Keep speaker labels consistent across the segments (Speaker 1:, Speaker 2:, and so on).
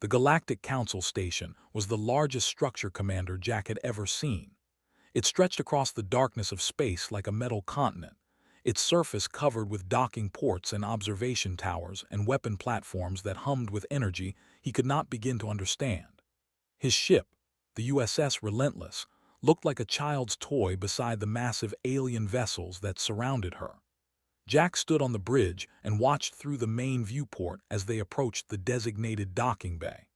Speaker 1: The Galactic Council Station was the largest structure commander Jack had ever seen. It stretched across the darkness of space like a metal continent, its surface covered with docking ports and observation towers and weapon platforms that hummed with energy he could not begin to understand. His ship, the USS Relentless, looked like a child's toy beside the massive alien vessels that surrounded her. Jack stood on the bridge and watched through the main viewport as they approached the designated docking bay.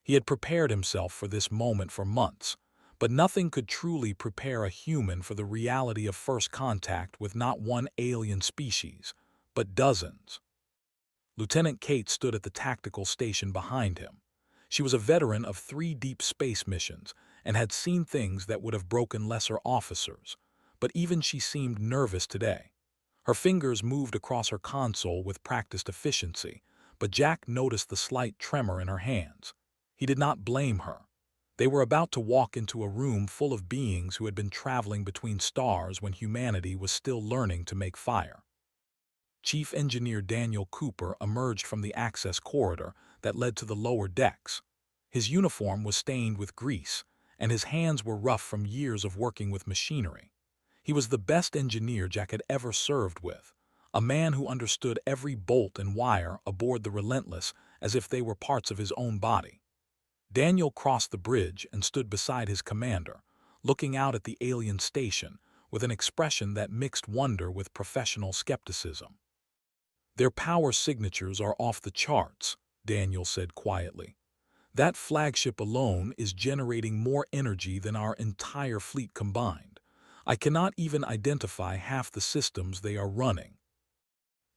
Speaker 1: He had prepared himself for this moment for months, but nothing could truly prepare a human for the reality of first contact with not one alien species, but dozens. Lieutenant Kate stood at the tactical station behind him. She was a veteran of 3 deep space missions and had seen things that would have broken lesser officers, but even she seemed nervous today. Her fingers moved across her console with practiced efficiency, but Jack noticed the slight tremor in her hands. He did not blame her. They were about to walk into a room full of beings who had been traveling between stars when humanity was still learning to make fire. Chief Engineer Daniel Cooper emerged from the access corridor that led to the lower decks. His uniform was stained with grease, and his hands were rough from years of working with machinery. He was the best engineer Jack had ever served with, a man who understood every bolt and wire aboard the Relentless as if they were parts of his own body. Daniel crossed the bridge and stood beside his commander, looking out at the alien station with an expression that mixed wonder with professional skepticism. "Their power signatures are off the charts," Daniel said quietly. "That flagship alone is generating more energy than our entire fleet combined. I cannot even identify half the systems they are running."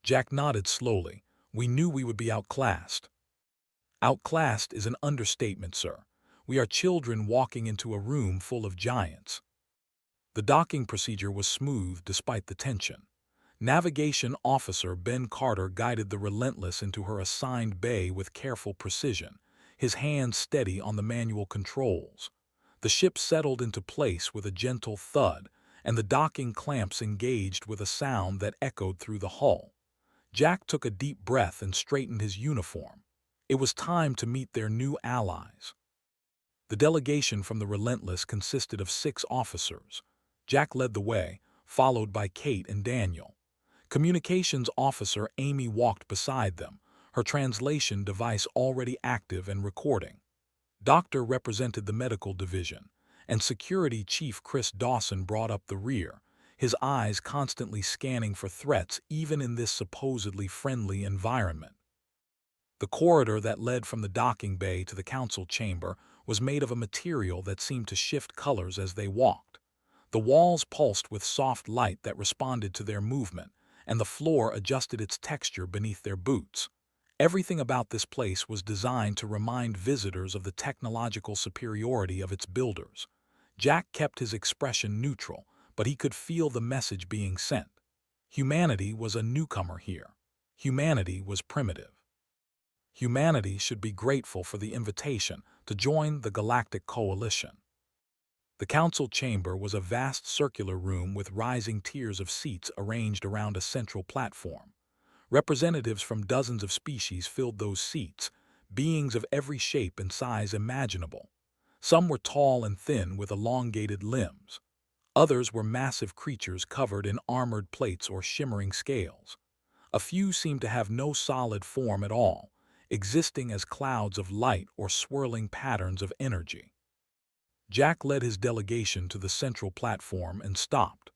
Speaker 1: Jack nodded slowly. "We knew we would be outclassed." "Outclassed is an understatement, sir. We are children walking into a room full of giants." The docking procedure was smooth despite the tension. Navigation Officer Ben Carter guided the Relentless into her assigned bay with careful precision, his hands steady on the manual controls. The ship settled into place with a gentle thud, and the docking clamps engaged with a sound that echoed through the hull. Jack took a deep breath and straightened his uniform. It was time to meet their new allies. The delegation from the Relentless consisted of 6 officers. Jack led the way, followed by Kate and Daniel. Communications Officer Amy walked beside them, her translation device already active and recording. Doctor represented the medical division, and Security Chief Chris Dawson brought up the rear, his eyes constantly scanning for threats even in this supposedly friendly environment. The corridor that led from the docking bay to the council chamber was made of a material that seemed to shift colors as they walked. The walls pulsed with soft light that responded to their movement, and the floor adjusted its texture beneath their boots. Everything about this place was designed to remind visitors of the technological superiority of its builders. Jack kept his expression neutral, but he could feel the message being sent. Humanity was a newcomer here. Humanity was primitive. Humanity should be grateful for the invitation to join the Galactic Coalition. The council chamber was a vast circular room with rising tiers of seats arranged around a central platform. Representatives from dozens of species filled those seats, beings of every shape and size imaginable. Some were tall and thin with elongated limbs. Others were massive creatures covered in armored plates or shimmering scales. A few seemed to have no solid form at all, existing as clouds of light or swirling patterns of energy. Jack led his delegation to the central platform and stopped.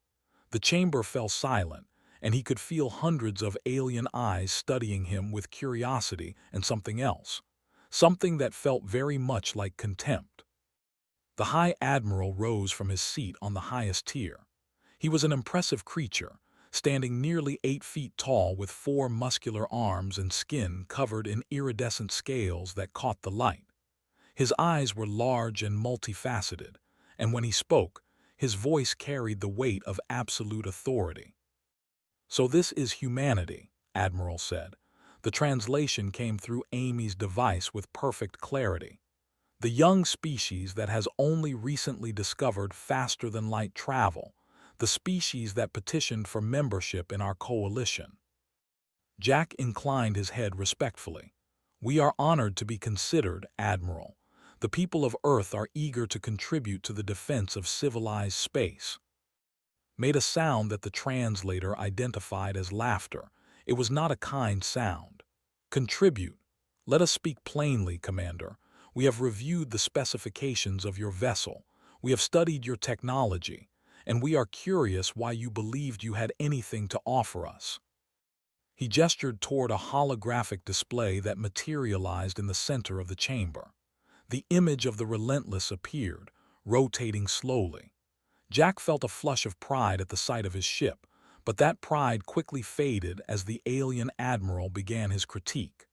Speaker 1: The chamber fell silent, and he could feel hundreds of alien eyes studying him with curiosity and something else, something that felt very much like contempt. The High Admiral rose from his seat on the highest tier. He was an impressive creature, standing nearly 8 feet tall with 4 muscular arms and skin covered in iridescent scales that caught the light. His eyes were large and multifaceted, and when he spoke, his voice carried the weight of absolute authority. "So this is humanity," Admiral said. The translation came through Amy's device with perfect clarity. "The young species that has only recently discovered faster-than-light travel, the species that petitioned for membership in our coalition." Jack inclined his head respectfully. "We are honored to be considered, Admiral. The people of Earth are eager to contribute to the defense of civilized space." Made a sound that the translator identified as laughter. It was not a kind sound. "Contribute. Let us speak plainly, Commander. We have reviewed the specifications of your vessel. We have studied your technology, and we are curious why you believed you had anything to offer us." He gestured toward a holographic display that materialized in the center of the chamber. The image of the Relentless appeared, rotating slowly. Jack felt a flush of pride at the sight of his ship, but that pride quickly faded as the alien admiral began his critique.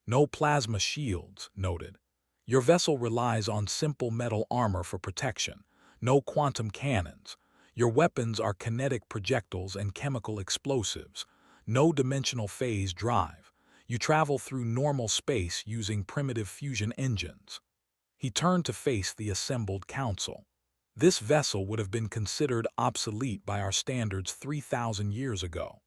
Speaker 1: "No plasma shields," noted. "Your vessel relies on simple metal armor for protection. No quantum cannons. Your weapons are kinetic projectiles and chemical explosives. No dimensional phase drive. You travel through normal space using primitive fusion engines." He turned to face the assembled council. "This vessel would have been considered obsolete by our standards 3,000 years ago."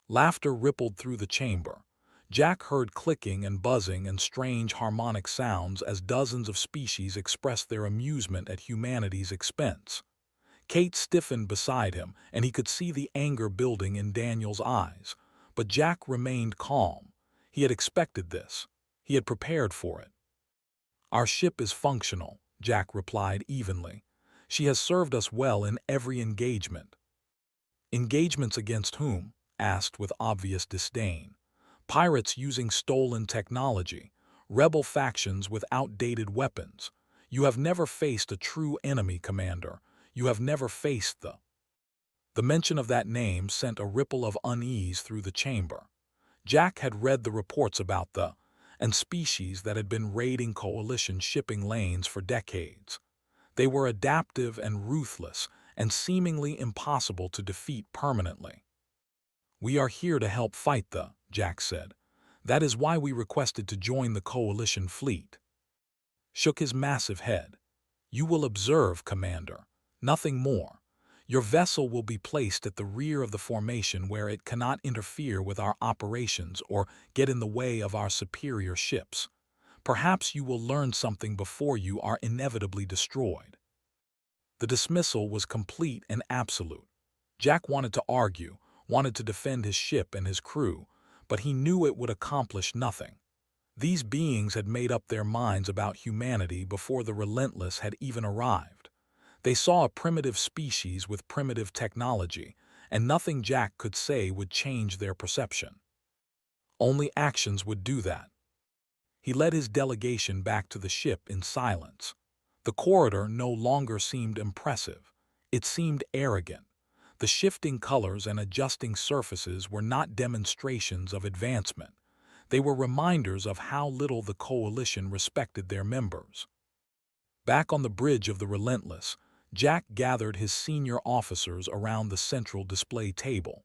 Speaker 1: Laughter rippled through the chamber. Jack heard clicking and buzzing and strange harmonic sounds as dozens of species expressed their amusement at humanity's expense. Kate stiffened beside him, and he could see the anger building in Daniel's eyes. But Jack remained calm. He had expected this. He had prepared for it. "Our ship is functional," Jack replied evenly. "She has served us well in every engagement." "Engagements against whom?" asked with obvious disdain. "Pirates using stolen technology, rebel factions with outdated weapons. You have never faced a true enemy, Commander. You have never faced the—" The mention of that name sent a ripple of unease through the chamber. Jack had read the reports about the and species that had been raiding coalition shipping lanes for decades. They were adaptive and ruthless and seemingly impossible to defeat permanently. "We are here to help fight the," Jack said. "That is why we requested to join the coalition fleet." Shook his massive head. "You will observe, Commander. Nothing more. Your vessel will be placed at the rear of the formation where it cannot interfere with our operations or get in the way of our superior ships. Perhaps you will learn something before you are inevitably destroyed." The dismissal was complete and absolute. Jack wanted to argue, wanted to defend his ship and his crew, but he knew it would accomplish nothing. These beings had made up their minds about humanity before the Relentless had even arrived. They saw a primitive species with primitive technology, and nothing Jack could say would change their perception. Only actions would do that. He led his delegation back to the ship in silence. The corridor no longer seemed impressive. It seemed arrogant. The shifting colors and adjusting surfaces were not demonstrations of advancement. They were reminders of how little the coalition respected their members. Back on the bridge of the Relentless, Jack gathered his senior officers around the central display table.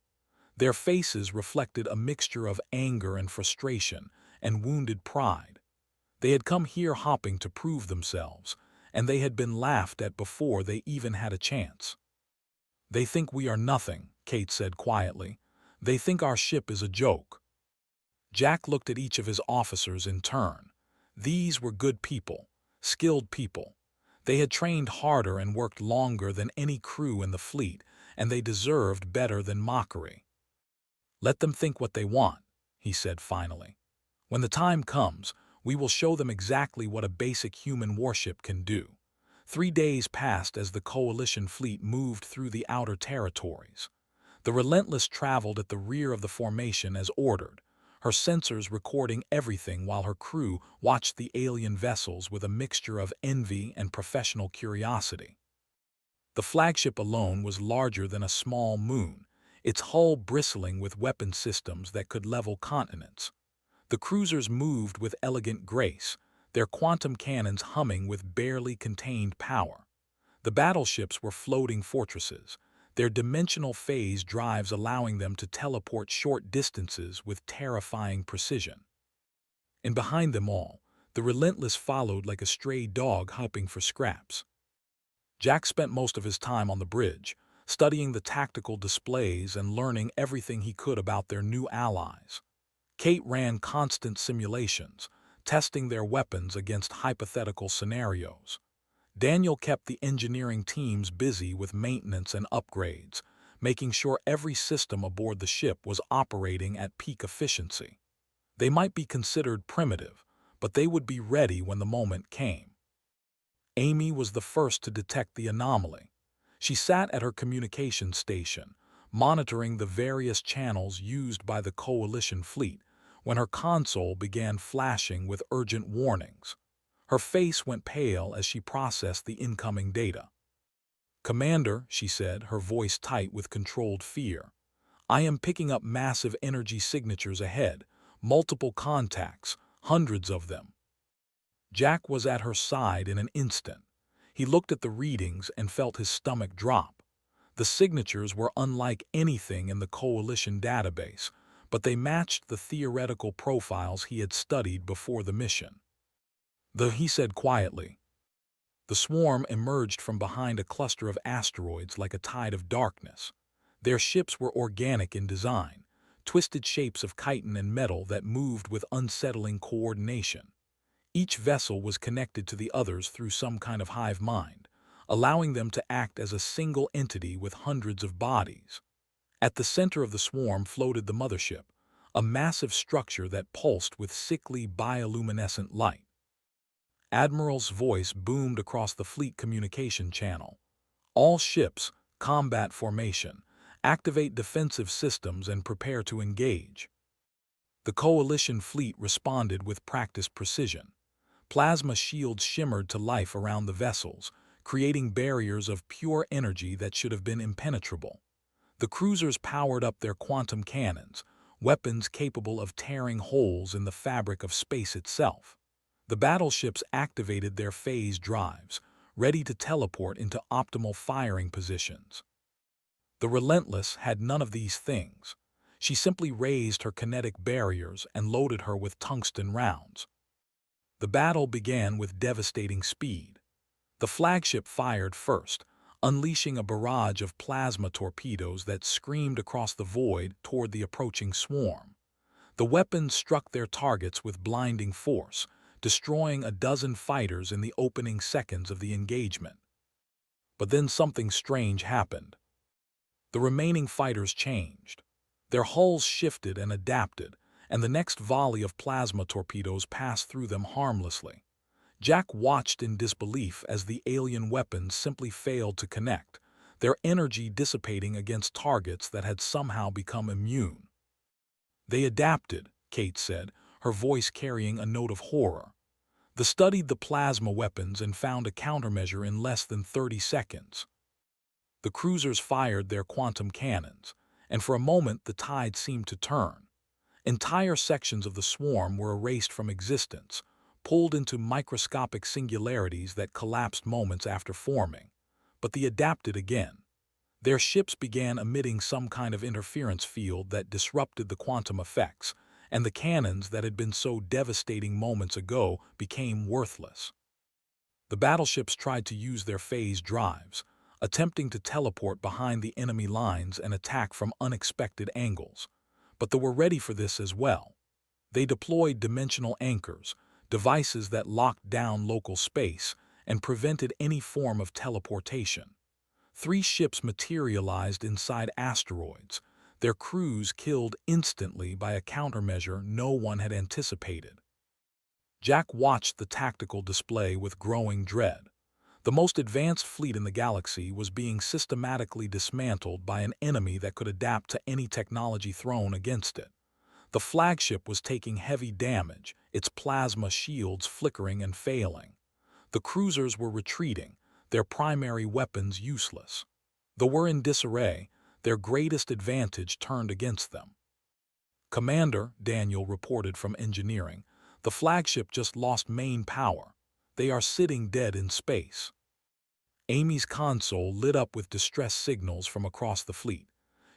Speaker 1: Their faces reflected a mixture of anger and frustration and wounded pride. They had come here hopping to prove themselves, and they had been laughed at before they even had a chance. "They think we are nothing," Kate said quietly. "They think our ship is a joke." Jack looked at each of his officers in turn. These were good people, skilled people. They had trained harder and worked longer than any crew in the fleet, and they deserved better than mockery. "Let them think what they want," he said finally. "When the time comes, we will show them exactly what a basic human warship can do." 3 days passed as the coalition fleet moved through the outer territories. The Relentless traveled at the rear of the formation as ordered, her sensors recording everything while her crew watched the alien vessels with a mixture of envy and professional curiosity. The flagship alone was larger than a small moon, its hull bristling with weapon systems that could level continents. The cruisers moved with elegant grace, their quantum cannons humming with barely contained power. The battleships were floating fortresses, their dimensional phase drives allowing them to teleport short distances with terrifying precision. And behind them all, the Relentless followed like a stray dog hopping for scraps. Jack spent most of his time on the bridge, studying the tactical displays and learning everything he could about their new allies. Kate ran constant simulations, testing their weapons against hypothetical scenarios. Daniel kept the engineering teams busy with maintenance and upgrades, making sure every system aboard the ship was operating at peak efficiency. They might be considered primitive, but they would be ready when the moment came. Amy was the first to detect the anomaly. She sat at her communication station, monitoring the various channels used by the Coalition fleet, when her console began flashing with urgent warnings. Her face went pale as she processed the incoming data. "Commander," she said, her voice tight with controlled fear, "I am picking up massive energy signatures ahead, multiple contacts, hundreds of them." Jack was at her side in an instant. He looked at the readings and felt his stomach drop. The signatures were unlike anything in the Coalition database, but they matched the theoretical profiles he had studied before the mission. He said quietly. The swarm emerged from behind a cluster of asteroids like a tide of darkness. Their ships were organic in design, twisted shapes of chitin and metal that moved with unsettling coordination. Each vessel was connected to the others through some kind of hive mind, allowing them to act as a single entity with hundreds of bodies. At the center of the swarm floated the mothership, a massive structure that pulsed with sickly bioluminescent light. Admiral's voice boomed across the fleet communication channel. "All ships, combat formation, activate defensive systems and prepare to engage." The Coalition fleet responded with practiced precision. Plasma shields shimmered to life around the vessels, creating barriers of pure energy that should have been impenetrable. The cruisers powered up their quantum cannons, weapons capable of tearing holes in the fabric of space itself. The battleships activated their phase drives, ready to teleport into optimal firing positions. The Relentless had none of these things. She simply raised her kinetic barriers and loaded her with tungsten rounds. The battle began with devastating speed. The flagship fired first, unleashing a barrage of plasma torpedoes that screamed across the void toward the approaching swarm. The weapons struck their targets with blinding force, destroying a dozen fighters in the opening seconds of the engagement. But then something strange happened. The remaining fighters changed. Their hulls shifted and adapted, and the next volley of plasma torpedoes passed through them harmlessly. Jack watched in disbelief as the alien weapons simply failed to connect, their energy dissipating against targets that had somehow become immune. "They adapted," Kate said, her voice carrying a note of horror. They studied the plasma weapons and found a countermeasure in less than 30 seconds. The cruisers fired their quantum cannons, and for a moment the tide seemed to turn. Entire sections of the swarm were erased from existence, pulled into microscopic singularities that collapsed moments after forming. But they adapted again. Their ships began emitting some kind of interference field that disrupted the quantum effects, and the cannons that had been so devastating moments ago became worthless. The battleships tried to use their phase drives, attempting to teleport behind the enemy lines and attack from unexpected angles. But they were ready for this as well. They deployed dimensional anchors, devices that locked down local space and prevented any form of teleportation. 3 ships materialized inside asteroids, their crews killed instantly by a countermeasure no one had anticipated. Jack watched the tactical display with growing dread. The most advanced fleet in the galaxy was being systematically dismantled by an enemy that could adapt to any technology thrown against it. The flagship was taking heavy damage, its plasma shields flickering and failing. The cruisers were retreating, their primary weapons useless. They were in disarray, their greatest advantage turned against them. "Commander," Daniel reported from engineering, "the flagship just lost main power. They are sitting dead in space." Amy's console lit up with distress signals from across the fleet.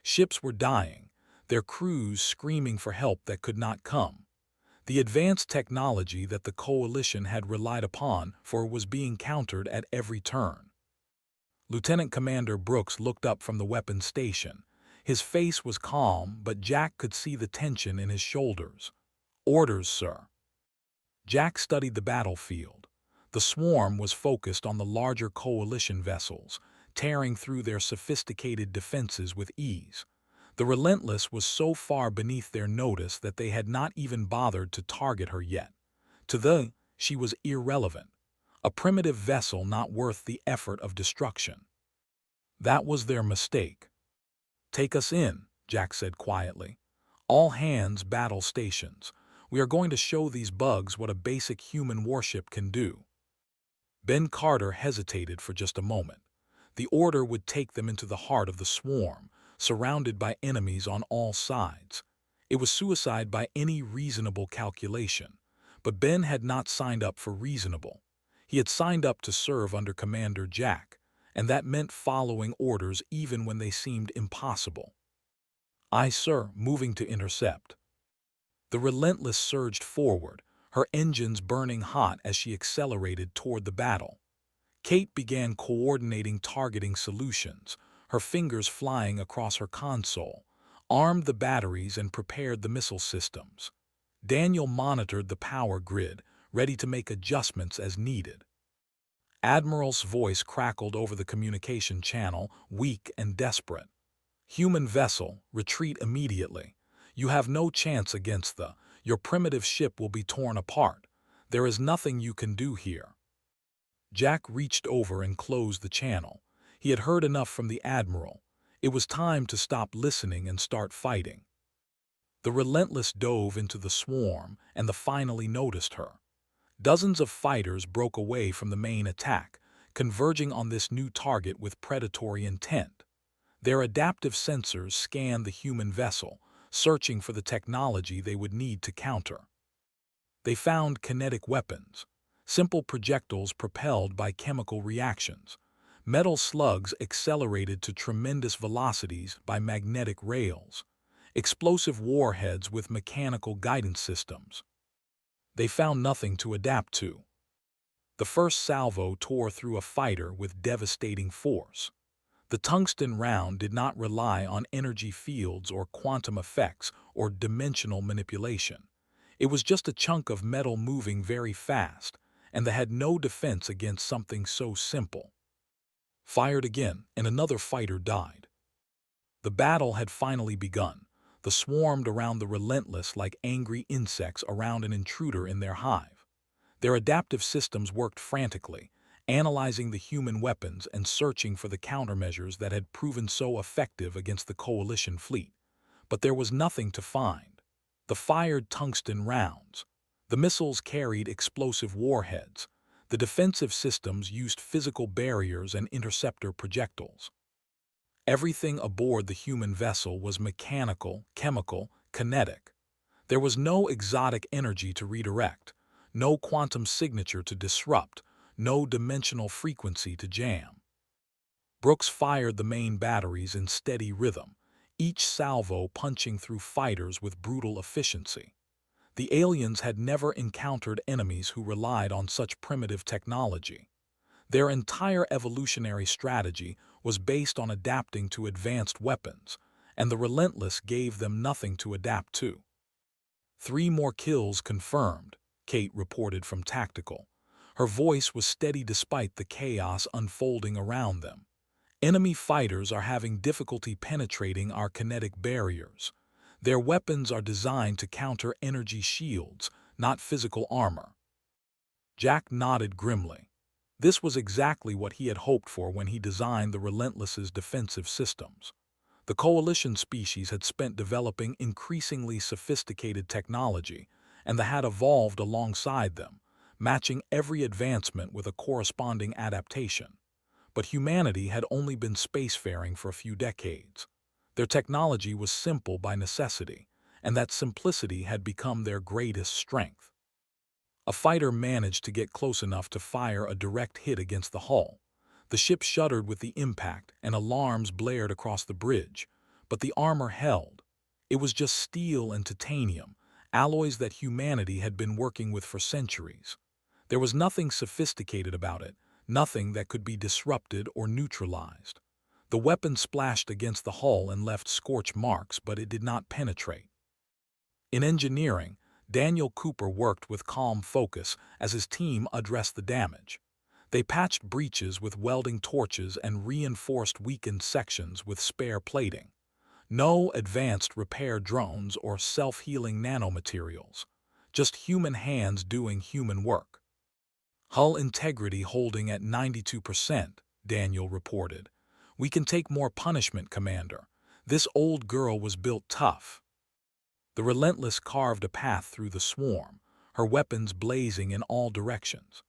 Speaker 1: Ships were dying, their crews screaming for help that could not come. The advanced technology that the Coalition had relied upon was being countered at every turn. Lieutenant Commander Brooks looked up from the weapons station, His face was calm, but Jack could see the tension in his shoulders. "Orders, sir." Jack studied the battlefield. The swarm was focused on the larger coalition vessels, tearing through their sophisticated defenses with ease. The Relentless was so far beneath their notice that they had not even bothered to target her yet. To them, she was irrelevant, a primitive vessel not worth the effort of destruction. That was their mistake. "Take us in," Jack said quietly. "All hands battle stations. We are going to show these bugs what a basic human warship can do." Ben Carter hesitated for just a moment. The order would take them into the heart of the swarm, surrounded by enemies on all sides. It was suicide by any reasonable calculation. But Ben had not signed up for reasonable. He had signed up to serve under Commander Jack, and that meant following orders even when they seemed impossible. "Aye, sir," moving to intercept. The Relentless surged forward, her engines burning hot as she accelerated toward the battle. Kate began coordinating targeting solutions, her fingers flying across her console, armed the batteries and prepared the missile systems. Daniel monitored the power grid, ready to make adjustments as needed. Admiral's voice crackled over the communication channel, weak and desperate. "Human vessel, retreat immediately. You have no chance against your primitive ship will be torn apart. There is nothing you can do here." Jack reached over and closed the channel. He had heard enough from the Admiral. It was time to stop listening and start fighting. The Relentless dove into the swarm, and finally noticed her. Dozens of fighters broke away from the main attack, converging on this new target with predatory intent. Their adaptive sensors scanned the human vessel, searching for the technology they would need to counter. They found kinetic weapons, simple projectiles propelled by chemical reactions. Metal slugs accelerated to tremendous velocities by magnetic rails. Explosive warheads with mechanical guidance systems. They found nothing to adapt to. The first salvo tore through a fighter with devastating force. The tungsten round did not rely on energy fields or quantum effects or dimensional manipulation. It was just a chunk of metal moving very fast, and they had no defense against something so simple. Fired again, and another fighter died. The battle had finally begun. They swarmed around the Relentless like angry insects around an intruder in their hive. Their adaptive systems worked frantically, analyzing the human weapons and searching for the countermeasures that had proven so effective against the coalition fleet. But there was nothing to find. The fired tungsten rounds. The missiles carried explosive warheads. The defensive systems used physical barriers and interceptor projectiles. Everything aboard the human vessel was mechanical, chemical, kinetic. There was no exotic energy to redirect, no quantum signature to disrupt, no dimensional frequency to jam. Brooks fired the main batteries in steady rhythm, each salvo punching through fighters with brutal efficiency. The aliens had never encountered enemies who relied on such primitive technology. Their entire evolutionary strategy was based on adapting to advanced weapons, and the Relentless gave them nothing to adapt to. 3 more kills confirmed, Kate reported from Tactical. Her voice was steady despite the chaos unfolding around them. "Enemy fighters are having difficulty penetrating our kinetic barriers. Their weapons are designed to counter energy shields, not physical armor." Jack nodded grimly. This was exactly what he had hoped for when he designed the Relentless's defensive systems. The Coalition species had spent developing increasingly sophisticated technology, and they had evolved alongside them, matching every advancement with a corresponding adaptation. But humanity had only been spacefaring for a few decades. Their technology was simple by necessity, and that simplicity had become their greatest strength. A fighter managed to get close enough to fire a direct hit against the hull. The ship shuddered with the impact, and alarms blared across the bridge, but the armor held. It was just steel and titanium, alloys that humanity had been working with for centuries. There was nothing sophisticated about it, nothing that could be disrupted or neutralized. The weapon splashed against the hull and left scorch marks, but it did not penetrate. In engineering, Daniel Cooper worked with calm focus as his team addressed the damage. They patched breaches with welding torches and reinforced weakened sections with spare plating. No advanced repair drones or self-healing nanomaterials. Just human hands doing human work. Hull integrity holding at 92%, Daniel reported. We can take more punishment, Commander. This old girl was built tough. The Relentless carved a path through the swarm, her weapons blazing in all directions.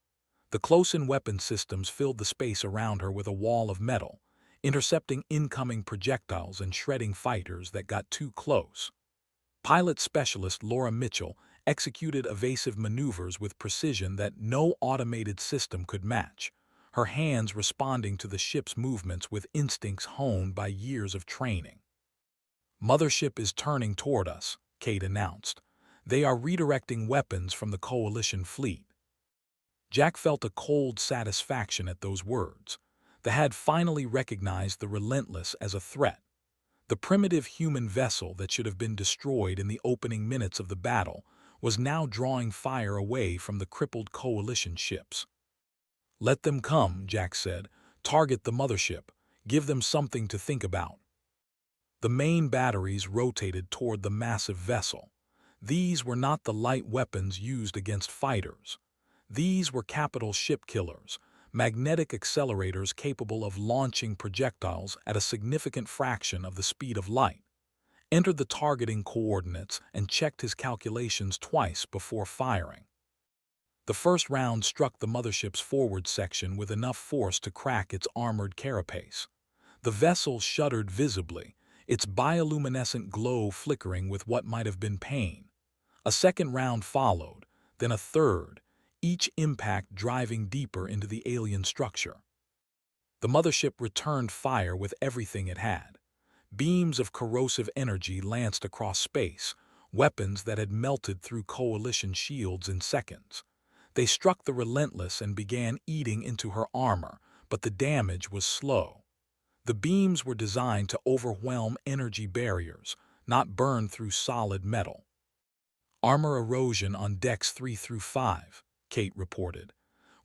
Speaker 1: The close-in weapon systems filled the space around her with a wall of metal, intercepting incoming projectiles and shredding fighters that got too close. Pilot specialist Laura Mitchell executed evasive maneuvers with precision that no automated system could match, her hands responding to the ship's movements with instincts honed by years of training. Mothership is turning toward us, Kate announced. They are redirecting weapons from the Coalition fleet. Jack felt a cold satisfaction at those words. The had finally recognized the Relentless as a threat. The primitive human vessel that should have been destroyed in the opening minutes of the battle was now drawing fire away from the crippled Coalition ships. Let them come, Jack said. Target the mothership. Give them something to think about. The main batteries rotated toward the massive vessel. These were not the light weapons used against fighters. These were capital ship killers, magnetic accelerators capable of launching projectiles at a significant fraction of the speed of light. Entered the targeting coordinates and checked his calculations twice before firing. The first round struck the mothership's forward section with enough force to crack its armored carapace. The vessel shuddered visibly, its bioluminescent glow flickering with what might have been pain. A second round followed, then a third, each impact driving deeper into the alien structure. The mothership returned fire with everything it had. Beams of corrosive energy lanced across space, weapons that had melted through Coalition shields in seconds. They struck the Relentless and began eating into her armor, but the damage was slow. The beams were designed to overwhelm energy barriers, not burn through solid metal. Armor erosion on decks 3 through 5. Kate reported.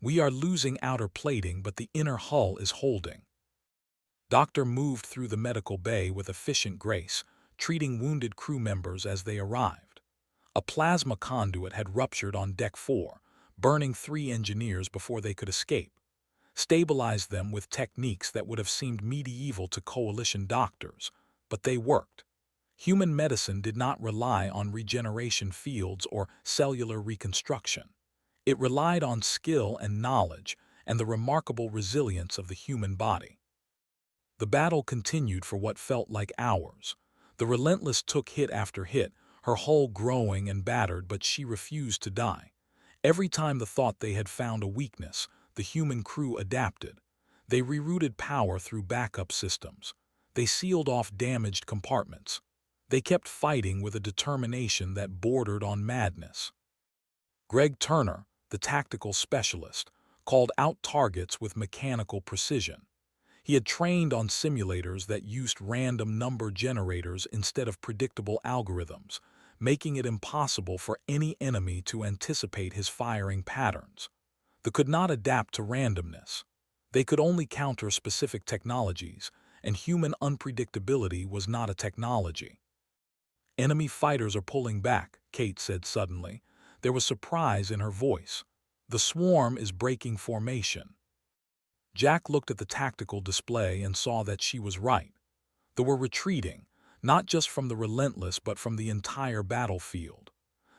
Speaker 1: We are losing outer plating, but the inner hull is holding. Doctor moved through the medical bay with efficient grace, treating wounded crew members as they arrived. A plasma conduit had ruptured on deck 4, burning 3 engineers before they could escape. Stabilized them with techniques that would have seemed medieval to Coalition doctors, but they worked. Human medicine did not rely on regeneration fields or cellular reconstruction. It relied on skill and knowledge and the remarkable resilience of the human body. The battle continued for what felt like hours. The Relentless took hit after hit, her hull growing and battered, but she refused to die. Every time the thought they had found a weakness, the human crew adapted. They rerouted power through backup systems. They sealed off damaged compartments. They kept fighting with a determination that bordered on madness. Greg Turner, the tactical specialist, called out targets with mechanical precision. He had trained on simulators that used random number generators instead of predictable algorithms, making it impossible for any enemy to anticipate his firing patterns. They could not adapt to randomness. They could only counter specific technologies, and human unpredictability was not a technology. Enemy fighters are pulling back, Kate said suddenly. There was surprise in her voice. The swarm is breaking formation. Jack looked at the tactical display and saw that she was right. They were retreating, not just from the Relentless but from the entire battlefield.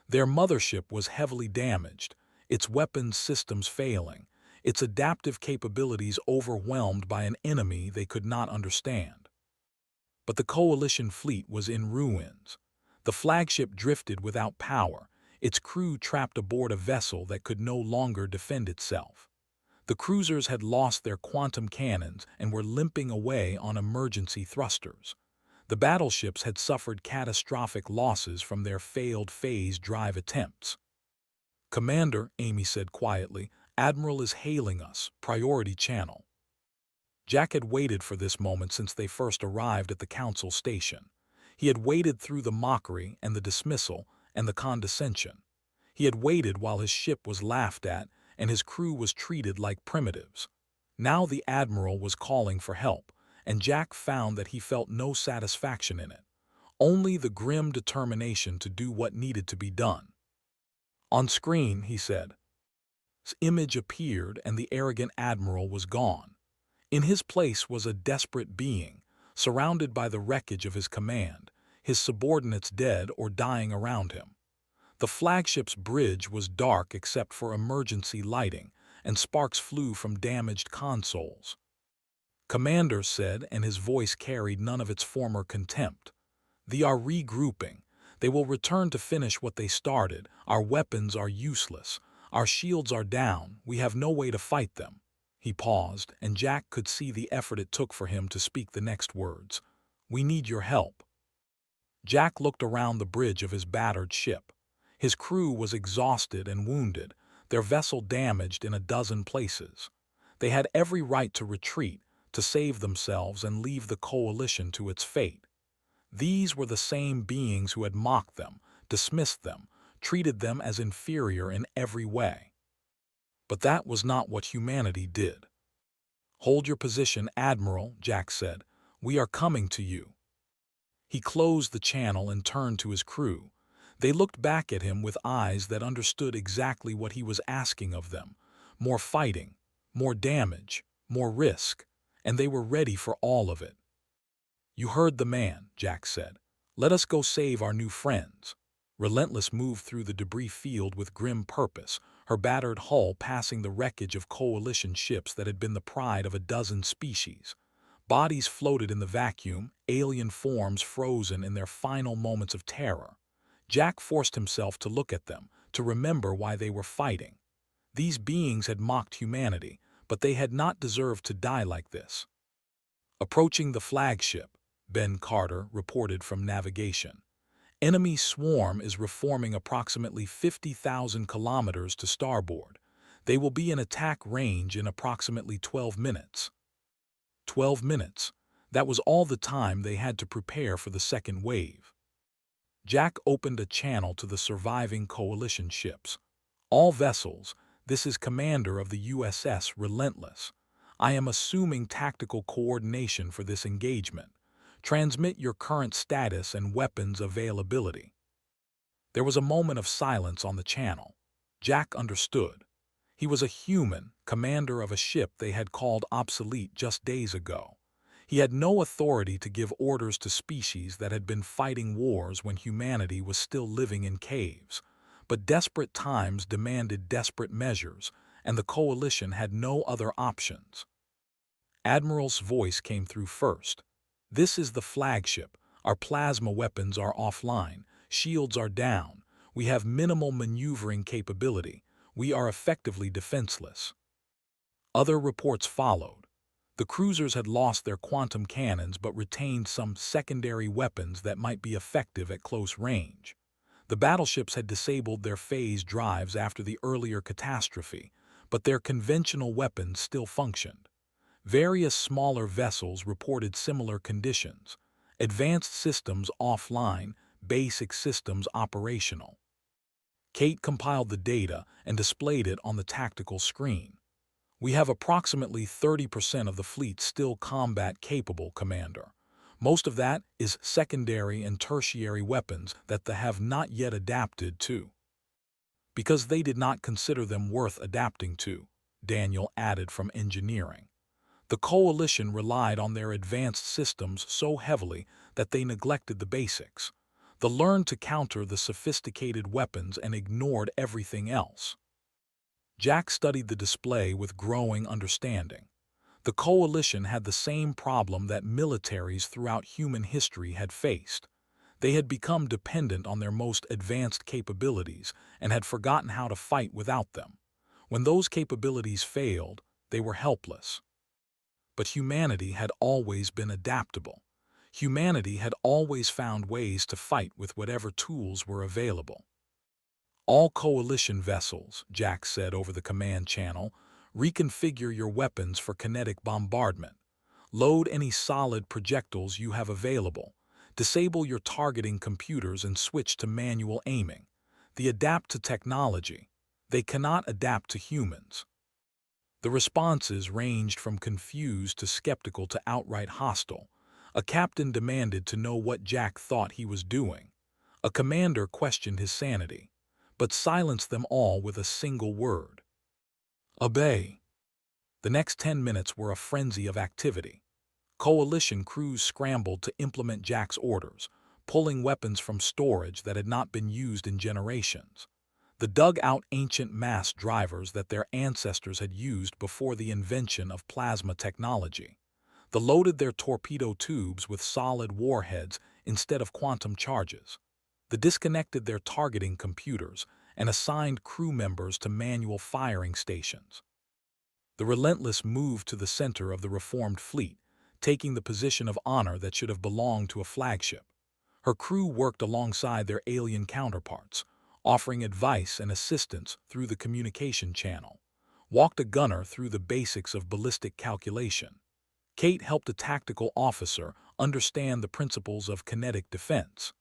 Speaker 1: Their mothership was heavily damaged, its weapons systems failing, its adaptive capabilities overwhelmed by an enemy they could not understand. But the Coalition fleet was in ruins. The flagship drifted without power, its crew trapped aboard a vessel that could no longer defend itself. The cruisers had lost their quantum cannons and were limping away on emergency thrusters. The battleships had suffered catastrophic losses from their failed phase drive attempts. Commander, Amy said quietly, Admiral is hailing us, priority channel. Jack had waited for this moment since they first arrived at the council station. He had waited through the mockery and the dismissal and the condescension. He had waited while his ship was laughed at and his crew was treated like primitives. Now the Admiral was calling for help, and Jack found that he felt no satisfaction in it, only the grim determination to do what needed to be done. On screen, he said. His image appeared and the arrogant Admiral was gone. In his place was a desperate being, surrounded by the wreckage of his command, his subordinates dead or dying around him. The flagship's bridge was dark except for emergency lighting, and sparks flew from damaged consoles. Commander said, and his voice carried none of its former contempt. They are regrouping. They will return to finish what they started. Our weapons are useless. Our shields are down. We have no way to fight them. He paused, and Jack could see the effort it took for him to speak the next words. We need your help. Jack looked around the bridge of his battered ship. His crew was exhausted and wounded, their vessel damaged in a dozen places. They had every right to retreat, to save themselves and leave the coalition to its fate. These were the same beings who had mocked them, dismissed them, treated them as inferior in every way. But that was not what humanity did. Hold your position, Admiral, Jack said. We are coming to you. He closed the channel and turned to his crew. They looked back at him with eyes that understood exactly what he was asking of them. More fighting, more damage, more risk, and they were ready for all of it. You heard the man, Jack said. Let us go save our new friends. Relentless moved through the debris field with grim purpose, her battered hull passing the wreckage of coalition ships that had been the pride of a dozen species. Bodies floated in the vacuum, alien forms frozen in their final moments of terror. Jack forced himself to look at them, to remember why they were fighting. These beings had mocked humanity, but they had not deserved to die like this. Approaching the flagship, Ben Carter reported from navigation. Enemy swarm is reforming approximately 50,000 kilometers to starboard. They will be in attack range in approximately 12 minutes. 12 minutes. That was all the time they had to prepare for the second wave. Jack opened a channel to the surviving coalition ships. All vessels, this is commander of the USS Relentless. I am assuming tactical coordination for this engagement. Transmit your current status and weapons availability. There was a moment of silence on the channel. Jack understood. He was a human, commander of a ship they had called obsolete just days ago. He had no authority to give orders to species that had been fighting wars when humanity was still living in caves. But desperate times demanded desperate measures, and the coalition had no other options. Admiral's voice came through first. This is the flagship. Our plasma weapons are offline. Shields are down. We have minimal maneuvering capability. We are effectively defenseless. Other reports followed. The cruisers had lost their quantum cannons but retained some secondary weapons that might be effective at close range. The battleships had disabled their phase drives after the earlier catastrophe, but their conventional weapons still functioned. Various smaller vessels reported similar conditions. Advanced systems offline, basic systems operational. Kate compiled the data and displayed it on the tactical screen. We have approximately 30% of the fleet still combat-capable, Commander. Most of that is secondary and tertiary weapons that they have not yet adapted to. Because they did not consider them worth adapting to, Daniel added from engineering. The coalition relied on their advanced systems so heavily that they neglected the basics. They learned to counter the sophisticated weapons and ignored everything else. Jack studied the display with growing understanding. The coalition had the same problem that militaries throughout human history had faced. They had become dependent on their most advanced capabilities and had forgotten how to fight without them. When those capabilities failed, they were helpless. But humanity had always been adaptable. Humanity had always found ways to fight with whatever tools were available. All coalition vessels, Jack said over the command channel, reconfigure your weapons for kinetic bombardment. Load any solid projectiles you have available. Disable your targeting computers and switch to manual aiming. They adapt to technology. They cannot adapt to humans. The responses ranged from confused to skeptical to outright hostile. A captain demanded to know what Jack thought he was doing. A commander questioned his sanity, but silenced them all with a single word: obey. The next 10 minutes were a frenzy of activity. Coalition crews scrambled to implement Jack's orders, pulling weapons from storage that had not been used in generations. They dug out ancient mass drivers that their ancestors had used before the invention of plasma technology. They loaded their torpedo tubes with solid warheads instead of quantum charges. They disconnected their targeting computers and assigned crew members to manual firing stations. The Relentless moved to the center of the reformed fleet, taking the position of honor that should have belonged to a flagship. Her crew worked alongside their alien counterparts, offering advice and assistance through the communication channel. Walked a gunner through the basics of ballistic calculation. Kate helped a tactical officer understand the principles of kinetic defense.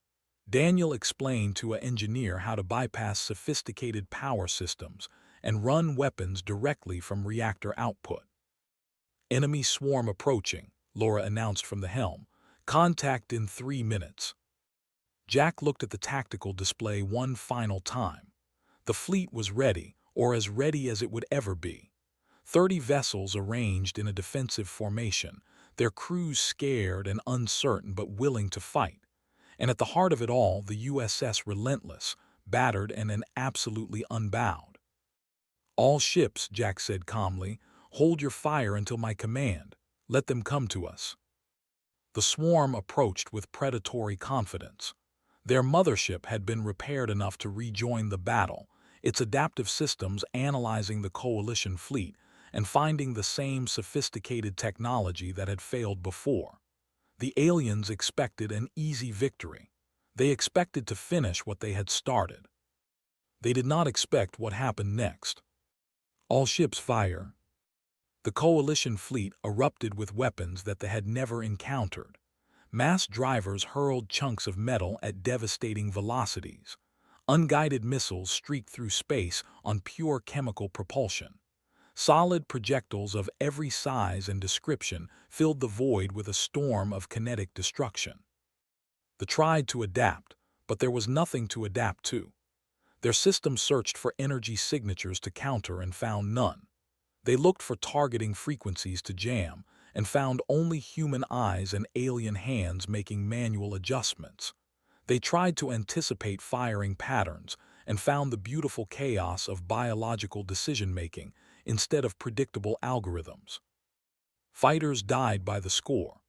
Speaker 1: Daniel explained to an engineer how to bypass sophisticated power systems and run weapons directly from reactor output. Enemy swarm approaching, Laura announced from the helm. Contact in 3 minutes. Jack looked at the tactical display one final time. The fleet was ready, or as ready as it would ever be. 30 vessels arranged in a defensive formation, their crews scared and uncertain but willing to fight. And at the heart of it all, the USS Relentless, battered and absolutely unbowed. All ships, Jack said calmly, hold your fire until my command. Let them come to us. The swarm approached with predatory confidence. Their mothership had been repaired enough to rejoin the battle, its adaptive systems analyzing the coalition fleet and finding the same sophisticated technology that had failed before. The aliens expected an easy victory. They expected to finish what they had started. They did not expect what happened next. All ships fire. The coalition fleet erupted with weapons that they had never encountered. Mass drivers hurled chunks of metal at devastating velocities. Unguided missiles streaked through space on pure chemical propulsion. Solid projectiles of every size and description filled the void with a storm of kinetic destruction. They tried to adapt, but there was nothing to adapt to. Their system searched for energy signatures to counter and found none. They looked for targeting frequencies to jam and found only human eyes and alien hands making manual adjustments. They tried to anticipate firing patterns and found the beautiful chaos of biological decision-making instead of predictable algorithms. Fighters died by the score.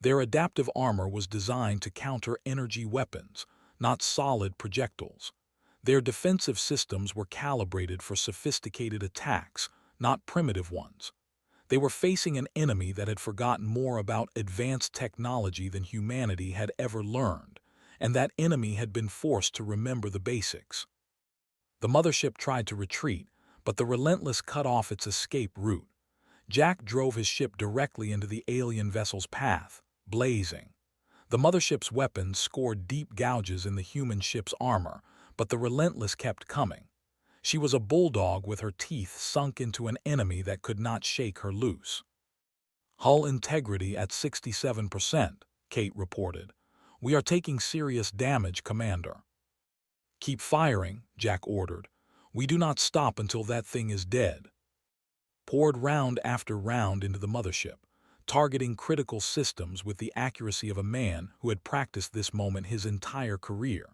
Speaker 1: Their adaptive armor was designed to counter energy weapons, not solid projectiles. Their defensive systems were calibrated for sophisticated attacks, not primitive ones. They were facing an enemy that had forgotten more about advanced technology than humanity had ever learned, and that enemy had been forced to remember the basics. The mothership tried to retreat, but the Relentless cut off its escape route. Jack drove his ship directly into the alien vessel's path, blazing. The mothership's weapons scored deep gouges in the human ship's armor, but the Relentless kept coming. She was a bulldog with her teeth sunk into an enemy that could not shake her loose. Hull integrity at 67%, Kate reported. We are taking serious damage, Commander. Keep firing, Jack ordered. We do not stop until that thing is dead. Poured round after round into the mothership, targeting critical systems with the accuracy of a man who had practiced this moment his entire career.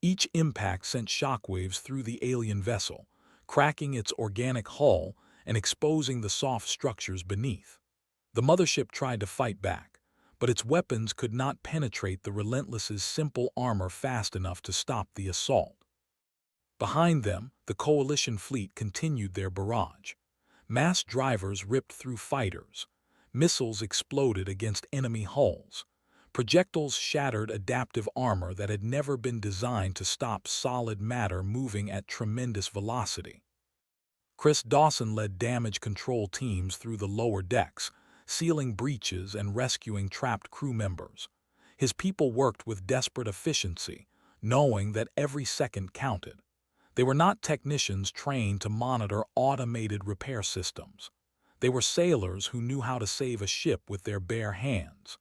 Speaker 1: Each impact sent shockwaves through the alien vessel, cracking its organic hull and exposing the soft structures beneath. The mothership tried to fight back, but its weapons could not penetrate the Relentless's simple armor fast enough to stop the assault. Behind them, the coalition fleet continued their barrage. Mass drivers ripped through fighters. Missiles exploded against enemy hulls. Projectiles shattered adaptive armor that had never been designed to stop solid matter moving at tremendous velocity. Chris Dawson led damage control teams through the lower decks, sealing breaches and rescuing trapped crew members. His people worked with desperate efficiency, knowing that every second counted. They were not technicians trained to monitor automated repair systems. They were sailors who knew how to save a ship with their bare hands.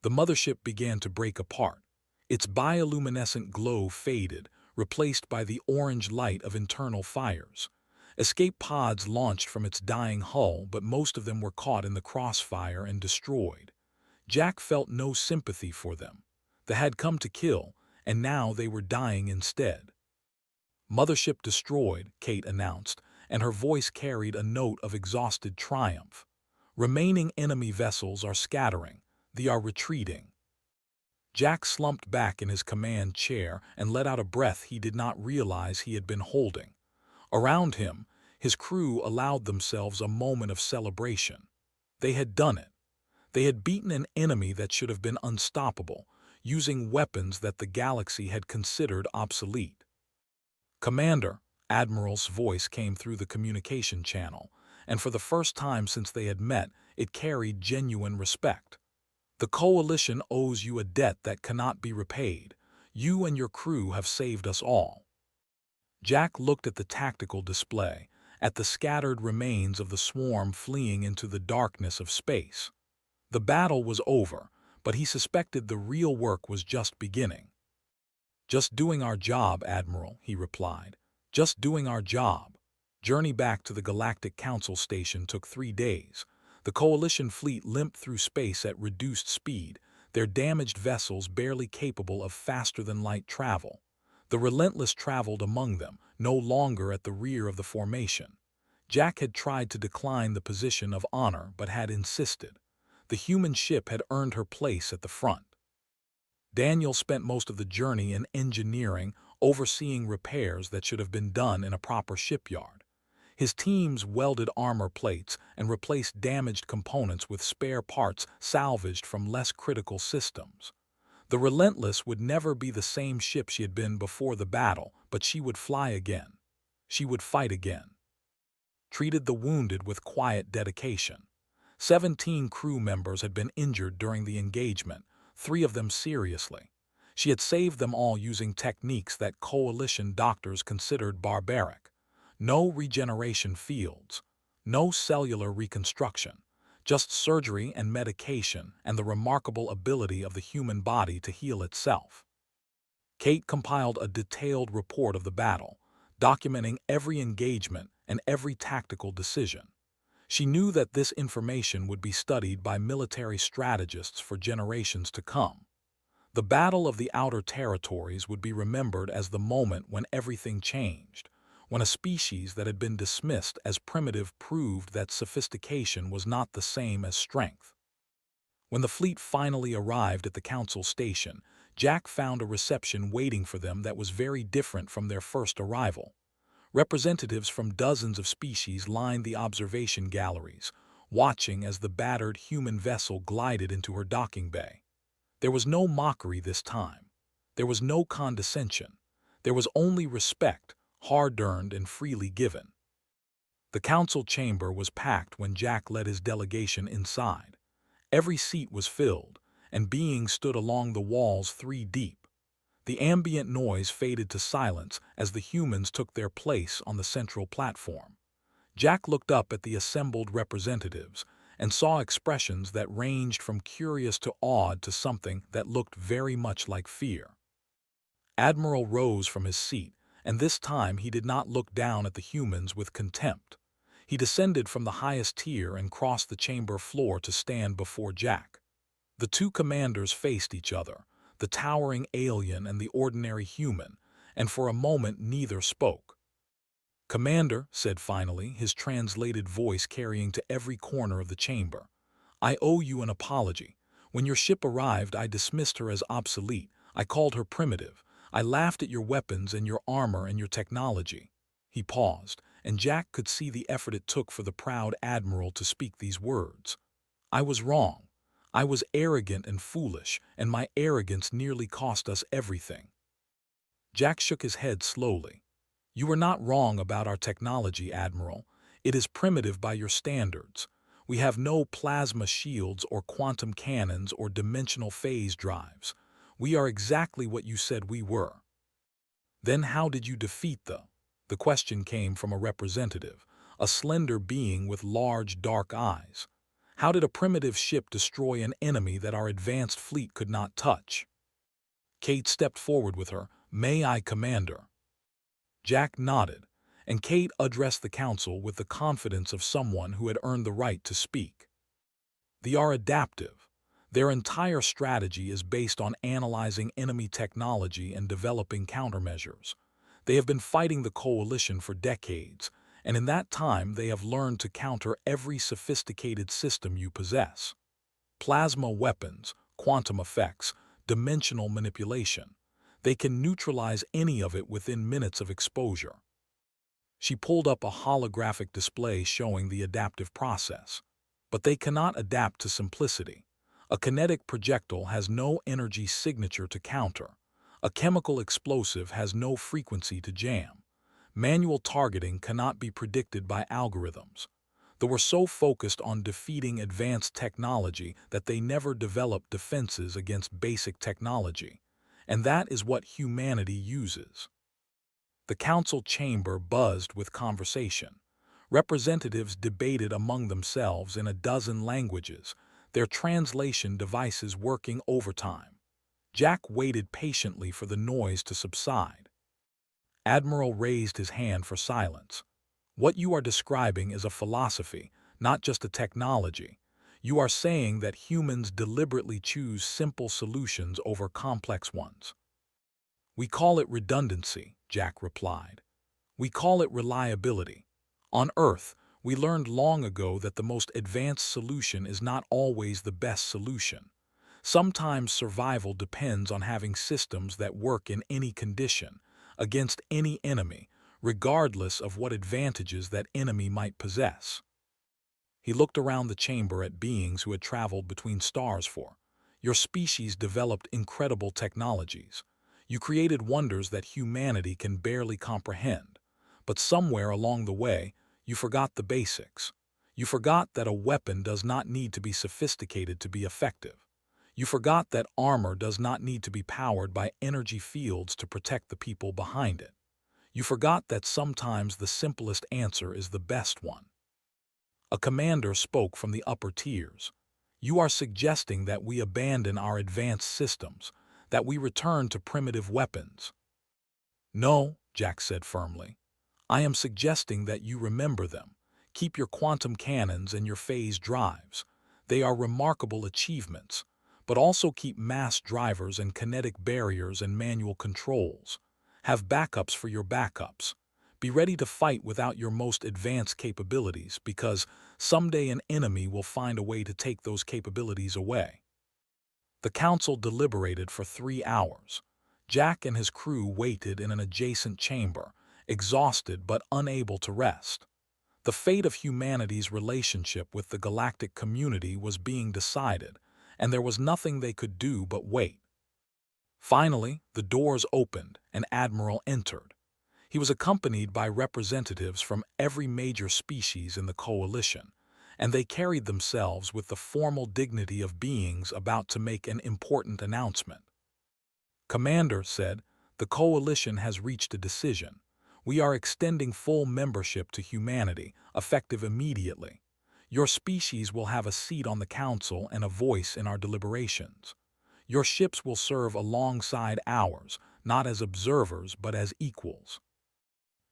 Speaker 1: The mothership began to break apart. Its bioluminescent glow faded, replaced by the orange light of internal fires. Escape pods launched from its dying hull, but most of them were caught in the crossfire and destroyed. Jack felt no sympathy for them. They had come to kill, and now they were dying instead. "Mothership destroyed," Kate announced, and her voice carried a note of exhausted triumph. "Remaining enemy vessels are scattering. They are retreating." Jack slumped back in his command chair and let out a breath he did not realize he had been holding. Around him, his crew allowed themselves a moment of celebration. They had done it. They had beaten an enemy that should have been unstoppable, using weapons that the galaxy had considered obsolete. "Commander," Admiral's voice came through the communication channel, and for the first time since they had met, it carried genuine respect. "The Coalition owes you a debt that cannot be repaid. You and your crew have saved us all." Jack looked at the tactical display, at the scattered remains of the swarm fleeing into the darkness of space. The battle was over, but he suspected the real work was just beginning. "Just doing our job, Admiral," he replied. "Just doing our job." Journey back to the Galactic Council station took 3 days. The Coalition fleet limped through space at reduced speed, their damaged vessels barely capable of faster-than-light travel. The Relentless traveled among them, no longer at the rear of the formation. Jack had tried to decline the position of honor but had insisted. The human ship had earned her place at the front. Daniel spent most of the journey in engineering, overseeing repairs that should have been done in a proper shipyard. His teams welded armor plates and replaced damaged components with spare parts salvaged from less critical systems. The Relentless would never be the same ship she had been before the battle, but she would fly again. She would fight again. Treated the wounded with quiet dedication. 17 crew members had been injured during the engagement, 3 of them seriously. She had saved them all using techniques that Coalition doctors considered barbaric. No regeneration fields, no cellular reconstruction, just surgery and medication and the remarkable ability of the human body to heal itself. Kate compiled a detailed report of the battle, documenting every engagement and every tactical decision. She knew that this information would be studied by military strategists for generations to come. The Battle of the Outer Territories would be remembered as the moment when everything changed, when a species that had been dismissed as primitive proved that sophistication was not the same as strength. When the fleet finally arrived at the Council station, Jack found a reception waiting for them that was very different from their first arrival. Representatives from dozens of species lined the observation galleries, watching as the battered human vessel glided into her docking bay. There was no mockery this time. There was no condescension. There was only respect, hard-earned and freely given. The council chamber was packed when Jack led his delegation inside. Every seat was filled, and beings stood along the walls 3 deep. The ambient noise faded to silence as the humans took their place on the central platform. Jack looked up at the assembled representatives and saw expressions that ranged from curious to awed to something that looked very much like fear. Admiral rose from his seat, and this time he did not look down at the humans with contempt. He descended from the highest tier and crossed the chamber floor to stand before Jack. The 2 commanders faced each other, the towering alien and the ordinary human, and for a moment neither spoke. "Commander," said finally, his translated voice carrying to every corner of the chamber, "I owe you an apology. When your ship arrived, I dismissed her as obsolete. I called her primitive. I laughed at your weapons and your armor and your technology." He paused, and Jack could see the effort it took for the proud admiral to speak these words. "I was wrong. I was arrogant and foolish, and my arrogance nearly cost us everything." Jack shook his head slowly. "You were not wrong about our technology, Admiral. It is primitive by your standards. We have no plasma shields or quantum cannons or dimensional phase drives. We are exactly what you said we were. Then how did you defeat The question came from a representative, a slender being with large dark eyes. How did a primitive ship destroy an enemy that our advanced fleet could not touch? Kate stepped forward with her, "May I, Commander?" Jack nodded, and Kate addressed the council with the confidence of someone who had earned the right to speak. They are adaptive. Their entire strategy is based on analyzing enemy technology and developing countermeasures. They have been fighting the Coalition for decades, and in that time they have learned to counter every sophisticated system you possess. Plasma weapons, quantum effects, dimensional manipulation. They can neutralize any of it within minutes of exposure. She pulled up a holographic display showing the adaptive process. But they cannot adapt to simplicity. A kinetic projectile has no energy signature to counter. A chemical explosive has no frequency to jam. Manual targeting cannot be predicted by algorithms. They were so focused on defeating advanced technology that they never developed defenses against basic technology. And that is what humanity uses. The council chamber buzzed with conversation. Representatives debated among themselves in a dozen languages, their translation devices working overtime. Jack waited patiently for the noise to subside. Admiral raised his hand for silence. "What you are describing is a philosophy, not just a technology. You are saying that humans deliberately choose simple solutions over complex ones." "We call it redundancy," Jack replied. "We call it reliability. On Earth, we learned long ago that the most advanced solution is not always the best solution. Sometimes survival depends on having systems that work in any condition, against any enemy, regardless of what advantages that enemy might possess." He looked around the chamber at beings who had traveled between stars for. "Your species developed incredible technologies. You created wonders that humanity can barely comprehend. But somewhere along the way, you forgot the basics. You forgot that a weapon does not need to be sophisticated to be effective. You forgot that armor does not need to be powered by energy fields to protect the people behind it. You forgot that sometimes the simplest answer is the best one." A commander spoke from the upper tiers. "You are suggesting that we abandon our advanced systems, that we return to primitive weapons." "No," Jack said firmly. "I am suggesting that you remember them. Keep your quantum cannons and your phase drives. They are remarkable achievements. But also keep mass drivers and kinetic barriers and manual controls. Have backups for your backups. Be ready to fight without your most advanced capabilities, because someday an enemy will find a way to take those capabilities away." The council deliberated for 3 hours. Jack and his crew waited in an adjacent chamber, exhausted but unable to rest. The fate of humanity's relationship with the galactic community was being decided, and there was nothing they could do but wait. Finally, the doors opened and Admiral entered. He was accompanied by representatives from every major species in the Coalition, and they carried themselves with the formal dignity of beings about to make an important announcement. "Commander," said, "the Coalition has reached a decision. We are extending full membership to humanity, effective immediately. Your species will have a seat on the Council and a voice in our deliberations. Your ships will serve alongside ours, not as observers but as equals."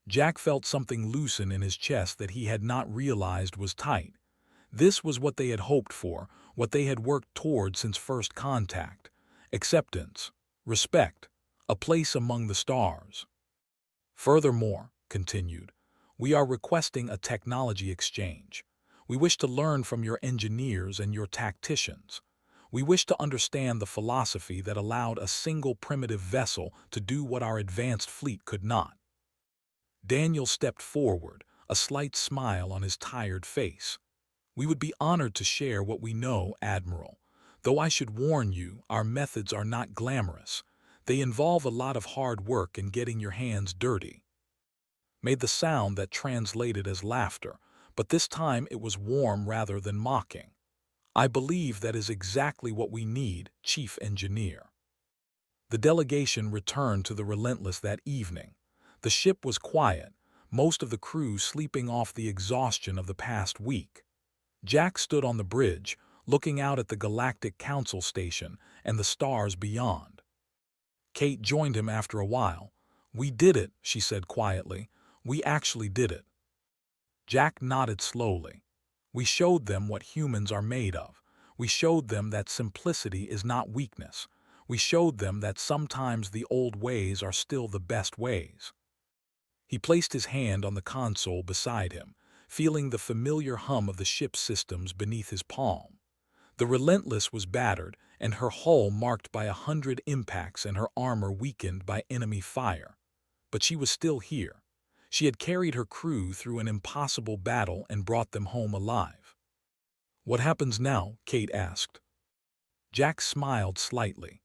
Speaker 1: Jack felt something loosen in his chest that he had not realized was tight. This was what they had hoped for, what they had worked toward since first contact. Acceptance, respect, a place among the stars. "Furthermore," continued, "we are requesting a technology exchange. We wish to learn from your engineers and your tacticians. We wish to understand the philosophy that allowed a single primitive vessel to do what our advanced fleet could not." Daniel stepped forward, a slight smile on his tired face. "We would be honored to share what we know, Admiral. Though I should warn you, our methods are not glamorous. They involve a lot of hard work and getting your hands dirty." Made the sound that translated as laughter, but this time it was warm rather than mocking. "I believe that is exactly what we need, Chief Engineer." The delegation returned to the Relentless that evening. The ship was quiet, most of the crew sleeping off the exhaustion of the past week. Jack stood on the bridge, looking out at the Galactic Council station and the stars beyond. Kate joined him after a while. "We did it," she said quietly. "We actually did it." Jack nodded slowly. "We showed them what humans are made of. We showed them that simplicity is not weakness. We showed them that sometimes the old ways are still the best ways." He placed his hand on the console beside him, feeling the familiar hum of the ship's systems beneath his palm. The Relentless was battered, and her hull marked by 100 impacts and her armor weakened by enemy fire. But she was still here. She had carried her crew through an impossible battle and brought them home alive. "What happens now?" Kate asked. Jack smiled slightly.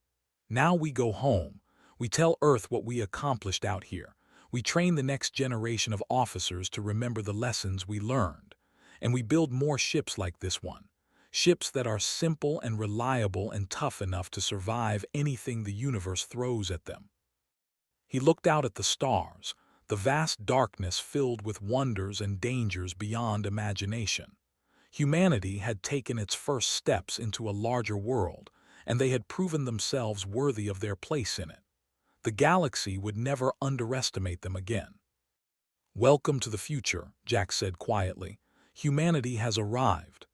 Speaker 1: "Now we go home. We tell Earth what we accomplished out here. We train the next generation of officers to remember the lessons we learned. And we build more ships like this one. Ships that are simple and reliable and tough enough to survive anything the universe throws at them." He looked out at the stars, the vast darkness filled with wonders and dangers beyond imagination. Humanity had taken its first steps into a larger world, and they had proven themselves worthy of their place in it. The galaxy would never underestimate them again. "Welcome to the future," Jack said quietly. "Humanity has arrived.